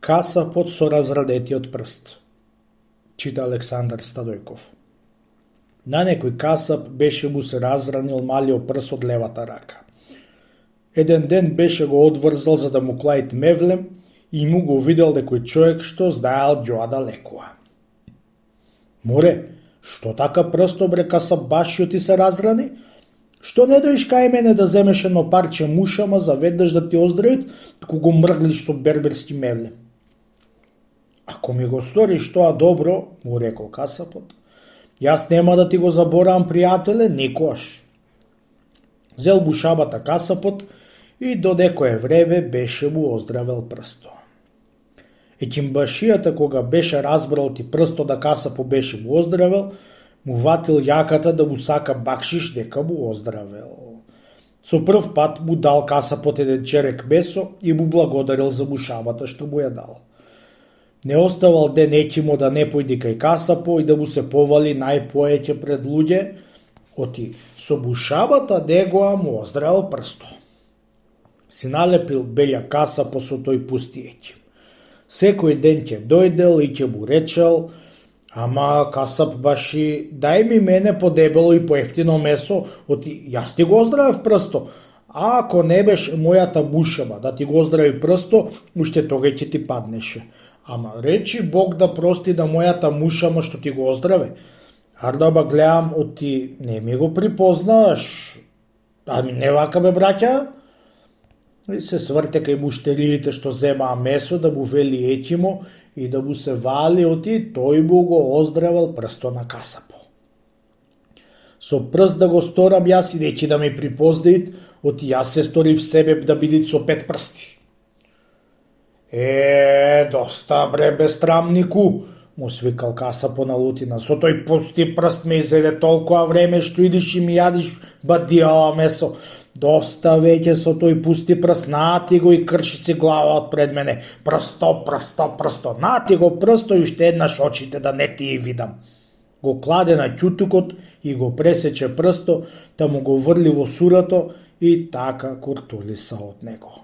Касапот со разрадетиот прст. Чита Александар Стадојков. На некој касап беше му се разранил малиот прст од левата рака. Еден ден беше го одврзал за да му клаит мевлем и му го видел некој човек што знаел ѓоа да лекува. Море, што така прсто бре касапбашиот ти се разрани? Што не доиш кај мене да земеш едно парче мушама за веднаш да ти оздравит, туку го мрглиш со берберски мевлем? Ако ми го сториш тоа добро, му рекол касапот, јас нема да ти го заборавам, пријателе, никогаш. Зел бушабата касапот и до некое време беше му оздравел прсто. Екимбашијата кога беше разбрал ти прсто да касапо беше му оздравел, му ватил јаката да му сака бакшиш дека му оздравел. Со прв пат му дал касапот еден черек месо и му благодарил за бушабата што му ја дал. Не оставал ден екимо да не појди кај касапо и да му се повали најпоеќе пред луѓе, оти со бушабата негоа му оздравел прсто. Си налепил беља касапо со тој пусти еким. Секој ден ќе дојдел и ќе му речел: ама касап баши, дај ми мене подебело и поевтино месо, оти јас ти го оздравев прсто, а ако не беше мојата бушаба да ти го оздрави прсто, уште тога ќе ти паднеше. Ама речи Бог да прости на мојата мушама што ти го оздраве. Ардаба гледам, оти не ми го припознаш. Ами не вака бе, браќа? И се сврте кај муштериите што земаа месо да му вели етимо и да му се вали, оти тој му го оздравел прсто на касапо. Со прст да го сторам јас и неќи да ми припознаит, оти јас се сторив себе да бидит со 5 прсти. Доста бре бестрамнику, му свикал касапо на лутина. Со тој пусти прст ме изеде толкова време што идиш и ми јадиш бадијала месо. Доста веќе со тој пусти прст, нати го и крши си глава пред мене. Прсто, нати го прсто и уште еднаш очите да не ти и видам. Го кладе на ќутукот и го пресече прсто, та му го врли во сурато и така куртулиса од него.